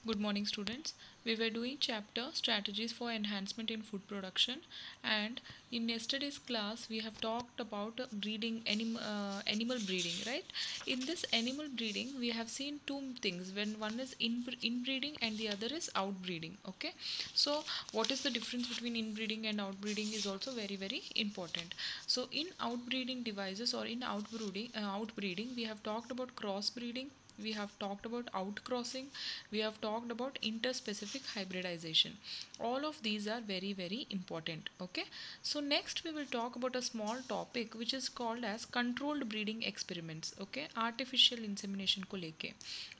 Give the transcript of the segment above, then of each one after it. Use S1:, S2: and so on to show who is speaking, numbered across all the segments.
S1: Good morning, students. We were doing chapter strategies for enhancement in food production, and in yesterday's class we have talked about animal breeding, right? In this animal breeding, we have seen two things. When one is inbreeding and the other is outbreeding. Okay, so what is the difference between inbreeding and outbreeding is also very important. So in outbreeding devices or in outbreeding, we have talked about crossbreeding, we have talked about outcrossing, we have talked about interspecific hybridization. All of these are very important. Okay, so next we will talk about a small topic which is called as controlled breeding experiments. Okay, artificial insemination ko leke.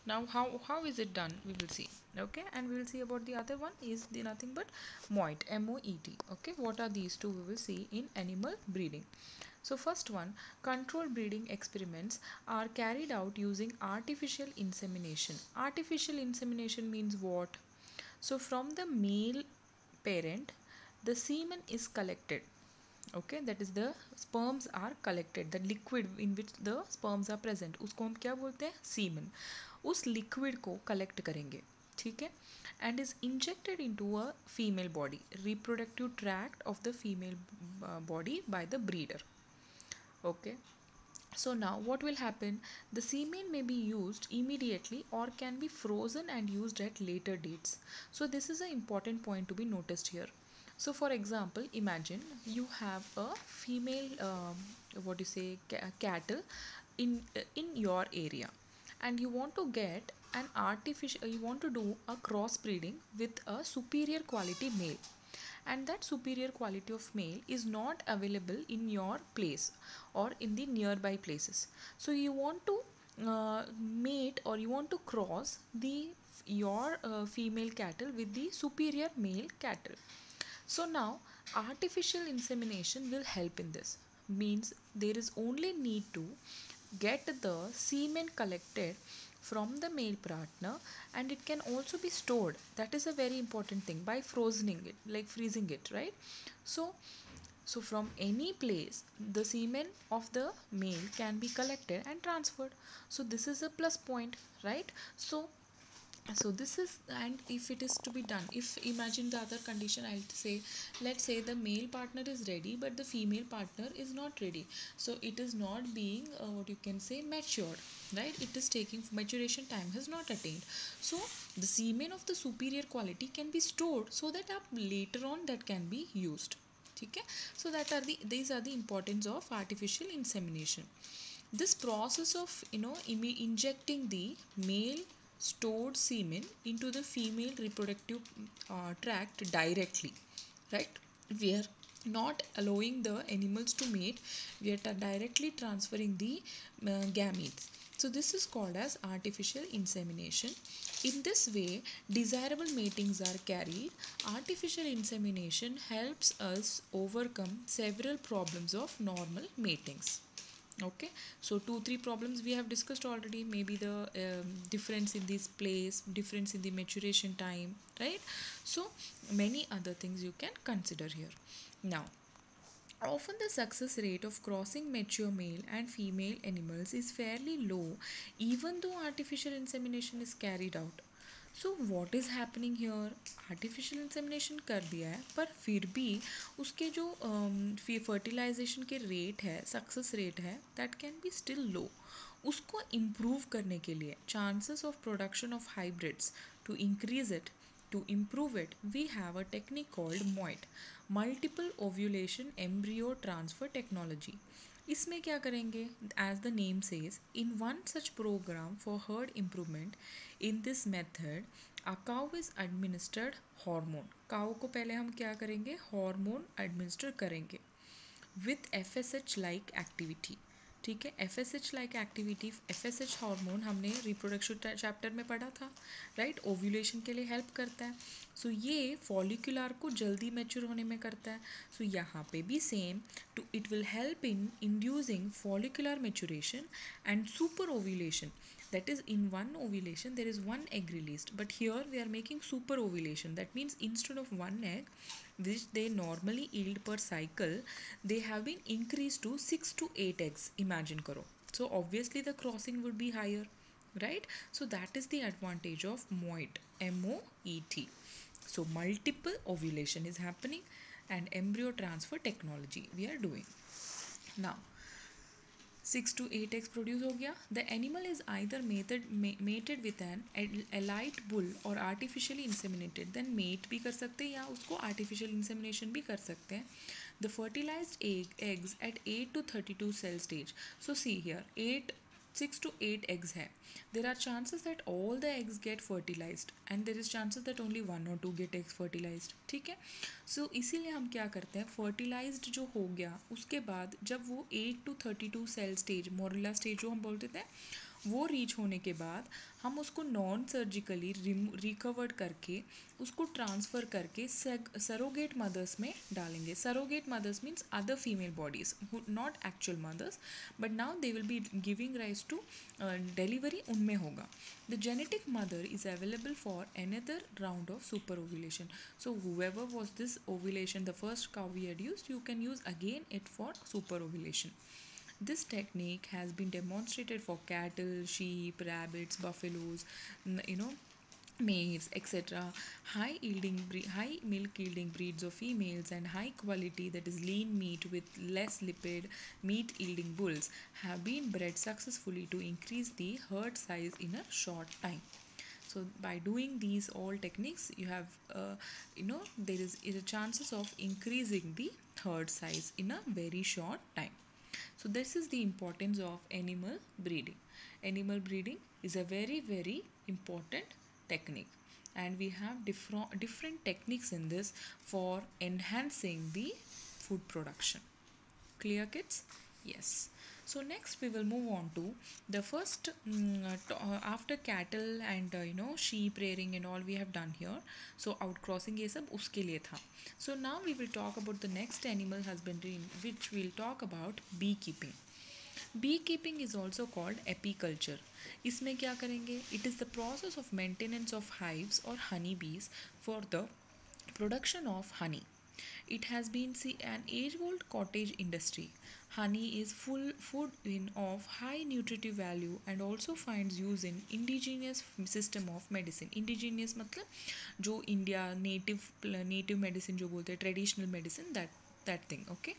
S1: Now how is it done, we will see. Okay, and we will see about the other one is the nothing but MOET, MOET. Okay, what are these two, we will see in animal breeding. So first one, control breeding experiments are carried out using artificial insemination. Artificial insemination means what? So from the male parent, the semen is collected. Okay, that is the sperms are collected, the liquid in which the sperms are present, उसको हम क्या बोलते हैं? Semen. उस liquid को collect करेंगे, ठीक है, and is injected into a female body, reproductive tract of the female body by the breeder. Okay, so now what will happen? The semen may be used immediately or can be frozen and used at later dates. So this is an important point to be noticed here. So for example, imagine you have a female what do you say cattle in your area, and you want to get an artificial, you want to do a crossbreeding with a superior quality male, and that superior quality of male is not available in your place or in the nearby places. So you want to mate, or you want to cross the your female cattle with the superior male cattle. So now artificial insemination will help in this. Means there is only need to get the semen collected from the male partner, and it can also be stored. That is a very important thing, by frozening it, like freezing it, right? So from any place the semen of the male can be collected and transferred. So this is a plus point, right? So this is, and if it is to be done, if imagine the other condition, I'll say, let's say the male partner is ready but the female partner is not ready, so it is not being what you can say matured, right? It is taking, maturation time has not attained. So the semen of the superior quality can be stored so that up later on that can be used. Okay, so that are these are the importance of artificial insemination. This process of injecting the male stored semen into the female reproductive tract directly, right? We are not allowing the animals to mate, we are directly transferring the gametes. So this is called as artificial insemination. In this way desirable matings are carried. Artificial insemination helps us overcome several problems of normal matings. Okay, so 2-3 problems we have discussed already, maybe the difference in this place, difference in the maturation time, right? So many other things you can consider here. Now, often the success rate of crossing mature male and female animals is fairly low even though artificial insemination is carried out. So what is happening here? Artificial insemination कर दिया है पर फिर भी उसके जो fertilisation के rate है, सक्सेस रेट है, that can be still low. उसको इम्प्रूव करने के लिए, chances of production of hybrids, to increase it, to improve it, we have a technique called MOET, multiple ovulation embryo transfer technology. इसमें क्या करेंगे? As the name says, in one such program for herd improvement, in this method a cow is administered hormone. Cow को पहले हम क्या करेंगे? Hormone administer करेंगे with FSH like activity. ठीक है, FSH like activity, FSH hormone हमने reproduction chapter में पढ़ा था, राइट? ओव्यूलेशन के लिए हेल्प करता है. सो ये फॉलिकुलर को जल्दी मैच्योर होने में करता है. सो यहाँ पे भी same, too it will help in inducing follicular maturation and super ovulation. That is, in one ovulation there is one egg released, but here we are making super ovulation. That means instead of one egg which they normally yield per cycle, they have been increased to 6 to 8 eggs. Imagine karo. So obviously the crossing would be higher, right? So that is the advantage of MOET, MOET. So multiple ovulation is happening and embryo transfer technology we are doing. Now 6 to 8 eggs produce हो गया. The animal is either mated with an elite bull or artificially inseminated. Then mate भी कर सकते हैं या उसको artificial insemination भी कर सकते हैं. The fertilized eggs at 8 to 32 cell stage. So see here, 6 to 8 eggs है. There are chances that all the eggs get fertilized and there is chances that only 1 or 2 get eggs fertilized. ठीक है. So इसीलिए हम क्या करते हैं, fertilized जो हो गया उसके बाद जब वो 8 to 32 cell stage, मोरला स्टेज जो हम बोलते थे, वो रीच होने के बाद हम उसको नॉन सर्जिकली रिकवर्ड करके उसको ट्रांसफ़र करके सरोगेट मदर्स में डालेंगे. Surrogate mothers means other female bodies, not actual mothers, but now they will be giving rise to delivery, उनमें होगा. The genetic mother is available for another round of super ovulation. So whoever was this ovulation, the first cow we had used, you can use again it for super ovulation. This technique has been demonstrated for cattle, sheep, rabbits, buffaloes, maize, etc. High milk yielding breeds of females and high quality, that is lean meat with less lipid meat yielding bulls, have been bred successfully to increase the herd size in a short time. So by doing these all techniques, you have there is a chances of increasing the herd size in a very short time. So this is the importance of animal breeding. Animal breeding is a very very important technique, and we have different techniques in this for enhancing the food production. Clear, kids? Yes. So next we will move on to the first after cattle and sheep rearing and all we have done here. So outcrossing ये सब उसके लिए था. So now we will talk about the next animal husbandry, which we'll talk about beekeeping. Beekeeping is also called apiculture. इसमें क्या करेंगे? It is the process of maintenance of hives or honey bees for the production of honey. It has been an age-old cottage industry. Honey is full food in of high nutritive value and also finds use in indigenous system of medicine. Indigenous मतलब जो India native medicine जो बोलते हैं, traditional medicine, that thing. Okay.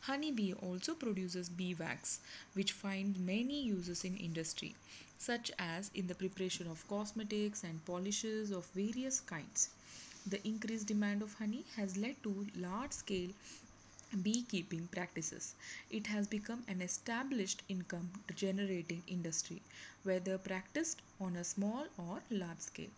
S1: Honey bee also produces bee wax, which finds many uses in industry, such as in the preparation of cosmetics and polishes of various kinds. The increased demand of honey has led to large-scale beekeeping practices. It has become an established income generating industry, whether practiced on a small or large scale.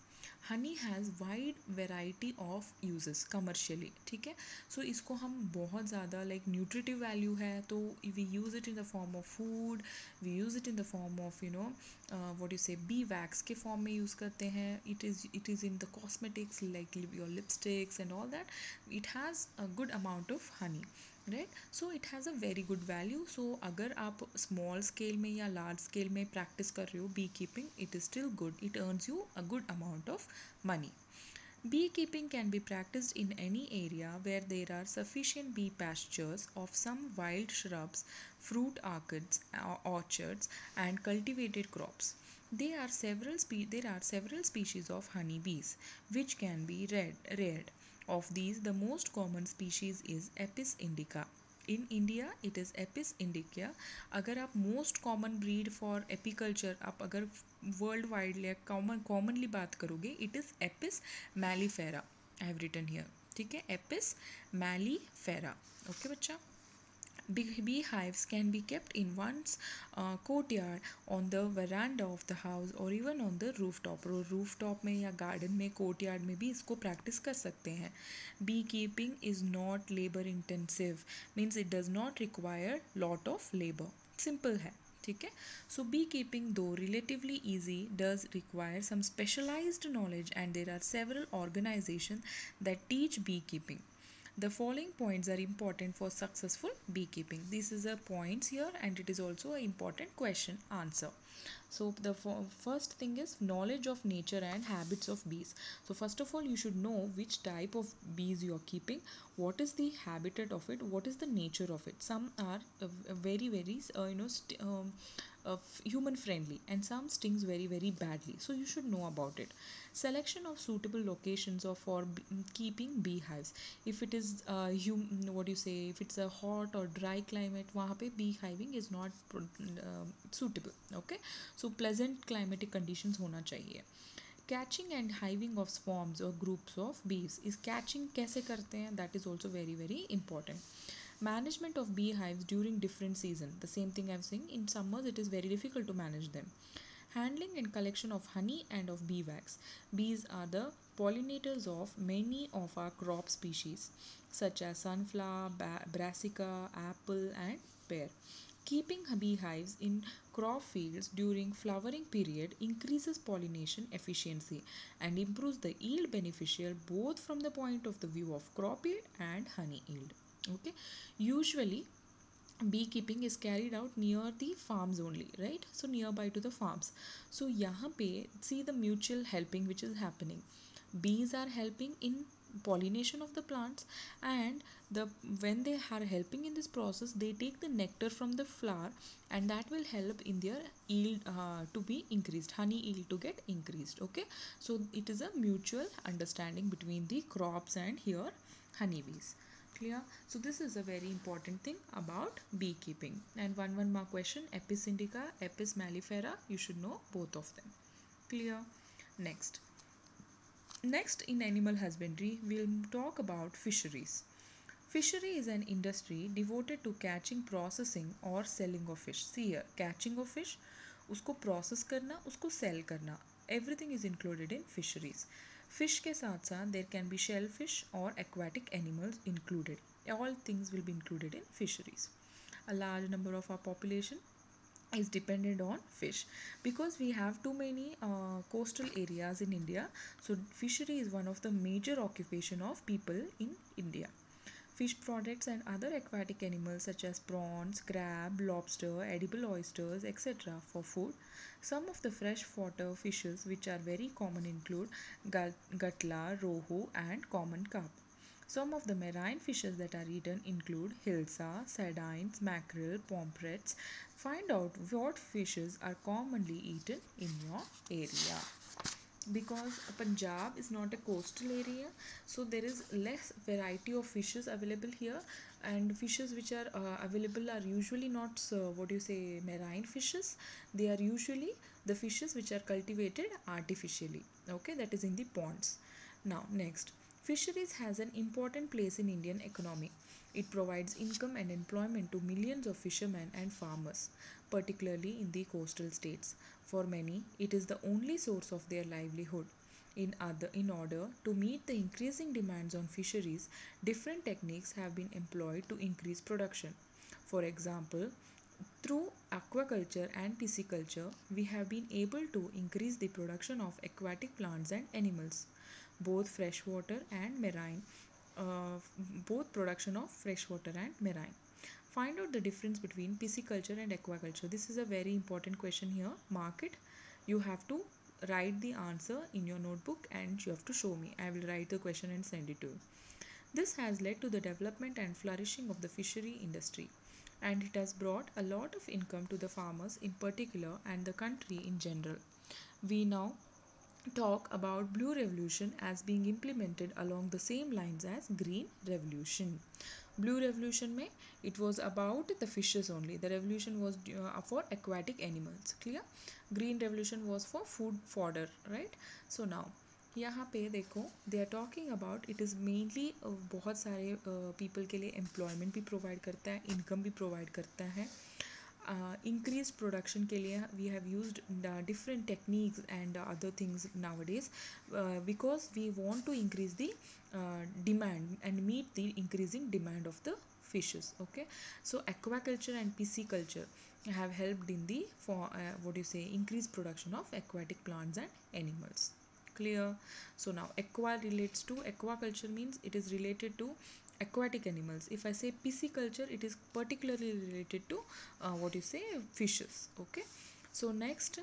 S1: Honey has wide variety of uses commercially. ठीक है. सो इसको हम बहुत ज़्यादा like nutritive value है तो we use it in the form of food, we use it in the form of what you say bee wax के फॉर्म में यूज़ करते हैं. It is in the cosmetics like your lipsticks and all that. It has a good amount of honey, right. So it has a very good value. So अगर आप small scale में या large scale में practice कर रहे हो beekeeping, it is still good. It earns you a good amount of money. Beekeeping can be practiced in any area where there are sufficient bee pastures of some wild shrubs, fruit orchards, and cultivated crops. There are several species of honeybees which can be reared. Of these, the most common species is Apis indica. In India, it is Apis indica. अगर आप most common breed for apiculture, आप अगर world wide या commonly बात करोगे, it is Apis mellifera. I have written here. ठीक है, Apis mellifera. Okay बच्चा. Beehives can be kept in one's courtyard, on the veranda of the house, or even on the rooftop. Rooftop में या garden में, courtyard में भी इसको practice कर सकते हैं. Beekeeping is not labor intensive, means it does not require lot of labor. Simple है. ठीक है. So beekeeping, though relatively easy, does require some specialized knowledge, and there are several organizations that teach beekeeping. The following points are important for successful beekeeping. This is a points here, and it is also an important question answer. So the first thing is knowledge of nature and habits of bees. So first of all, you should know which type of bees you are keeping, what is the habitat of it, what is the nature of it. Some are very human friendly, and some stings very badly, so you should know about it. Selection of suitable locations or for keeping beehives. If it is what do you say, if it's a hot or dry climate, wahan pe beehiving is not suitable. Okay, so pleasant climatic conditions hona chahiye. Catching and hiving of swarms or groups of bees. Is catching कैसे करते हैं, that is also very important. Management of beehives during different season. The same thing I'm saying, in summers it is very difficult to manage them. Handling and collection of honey and of bee wax. Bees are the pollinators of many of our crop species such as sunflower, brassica, apple and pear. Keeping beehives in crop fields during flowering period increases pollination efficiency and improves the yield beneficial both from the point of the view of crop yield and honey yield. Okay, usually beekeeping is carried out near the farms only, right? So nearby to the farms. So yahan pe see the mutual helping which is happening. Bees are helping in pollination of the plants, and the when they are helping in this process, they take the nectar from the flower, and that will help in their yield to be increased, honey yield to get increased. Okay, so it is a mutual understanding between the crops and here honeybees. Clear? So this is a very important thing about beekeeping. And one more question, Apis indica, Apis mellifera, you should know both of them. Clear? Next, in animal husbandry, we'll talk about fisheries. Fishery is an industry devoted to catching, processing or selling of fish. See here, catching of fish, उसको process करना, उसको sell करना. Everything is included in fisheries. Fish के साथ साथ there can be shellfish or aquatic animals included. All things will be included in fisheries. A large number of our population is dependent on fish because we have too many coastal areas in India. So fishery is one of the major occupation of people in India. Fish products and other aquatic animals such as prawns, crab, lobster, edible oysters, etc. for food. Some of the freshwater fishes which are very common include gutla, rohu and common carp. Some of the marine fishes that are eaten include hilsa, sardines, mackerel, pomfrets. Find out what fishes are commonly eaten in your area. Because Punjab is not a coastal area, so there is less variety of fishes available here, and fishes which are available are usually not what do you say, marine fishes. They are usually the fishes which are cultivated artificially. Okay, that is in the ponds. Now next, fisheries has an important place in Indian economy. It provides income and employment to millions of fishermen and farmers, particularly in the coastal states. For many, it is the only source of their livelihood. In order to meet the increasing demands on fisheries, different techniques have been employed to increase production. For example, through aquaculture and pisciculture, we have been able to increase the production of aquatic plants and animals, both freshwater and marine, uh, both production of freshwater and marine. Find out the difference between pisciculture and aquaculture. This is a very important question here. Mark it. You have to write the answer in your notebook and you have to show me. I will write the question and send it to you. This has led to the development and flourishing of the fishery industry, and it has brought a lot of income to the farmers in particular and the country in general. We now talk about blue revolution as being implemented along the same lines as green revolution. Blue revolution mein it was about the fishes only. The revolution was for aquatic animals. Clear? Green revolution was for food fodder, right? So now यहाँ पे देखो they are talking about it is mainly बहुत सारे people के लिए employment भी provide करता है, इनकम भी प्रोवाइड करता है. Increase production के लिए we have used different techniques and other things nowadays because we want to increase the demand and meet the increasing demand of the fishes. Okay, so aquaculture and pisciculture have helped in the for what do you say, increased production of aquatic plants and animals. Clear? So now aqua relates to aquaculture means it is related to aquatic animals. If I say pisciculture, it is particularly related to what you say, fishes. Okay, So next,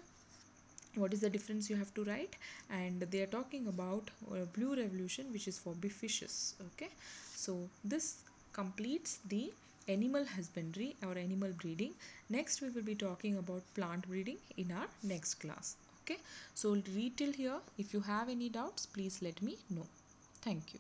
S1: what is the difference you have to write, and they are talking about blue revolution, which is for big fishes. Okay, so this completes the animal husbandry or animal breeding. Next we will be talking about plant breeding in our next class. Okay, so read till here. If you have any doubts, please let me know. Thank you.